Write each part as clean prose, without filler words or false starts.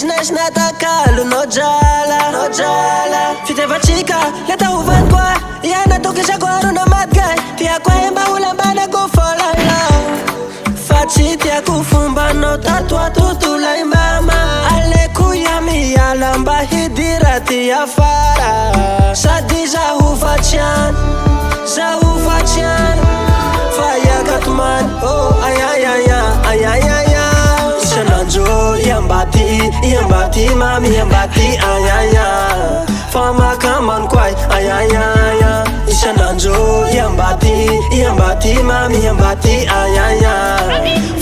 business natakalo no jala fitevatsika leta hovany koa iana tokisako arona matgay tiako emba olambana kofolala fa tsy tiako fombanao tatoa tontolay mama aleko ia miala mba hidira ty afara sady zahovatsiany fa iakatomany oh ayayaya isanandro iambati mami iambati ayaya fa makamany koay ayayaya isanandro iambati mami iambati ayaya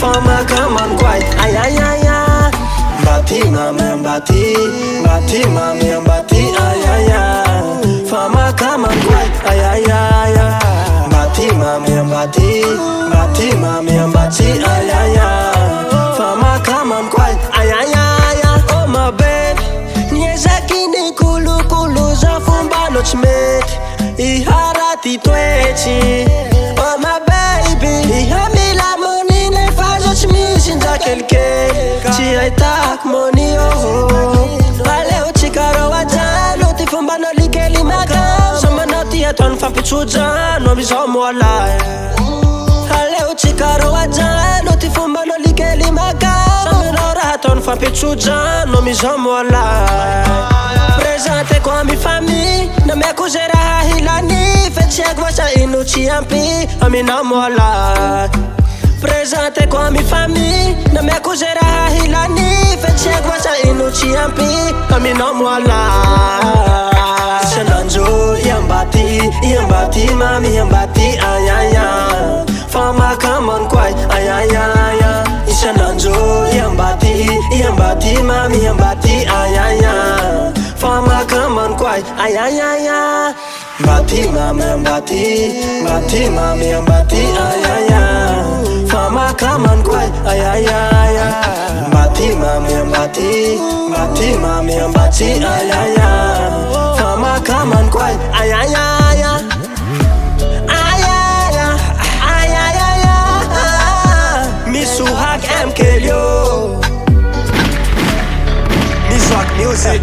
fa makamany koay ayayaya mbati mami iambati ayaya fa makamany koay ayayaya mbati mami iambati ayaya fa makamany koay ayayaya oh my baby niezaky ny kolokolo za fombanao tsy mety iharaty toetsy oh my baby ihamila moni nefa zao tsy misy nja kelikely tsy ahitako moni aleo tsikaro ajano ty fombanao likely makao samanao ty ataony fampitsojano amizao moalay aleo tsikaro ajano ty fombanao likely makao samanao raha ataony fampitsojano amizao moalay prezenteko amy famille namiako ze raha hilany fe tsy haiko vasa ino tsy ampy aminao moalay prezenteko amy famille namiako ze raha hilany fe tsy haiko vasa ino tsy ampy aminao moalay isanandro iambati mami iambati ayaya fa makamany koay ayayaya isanandro iambati mami iambati ayaya fa makamany koay ayayaya mbati mami iambati ayaya fa makamany koay ayayaya mbati mami iambati ayaya fa makamany koay ayayaya Misuhak M. Khelio Misuhak music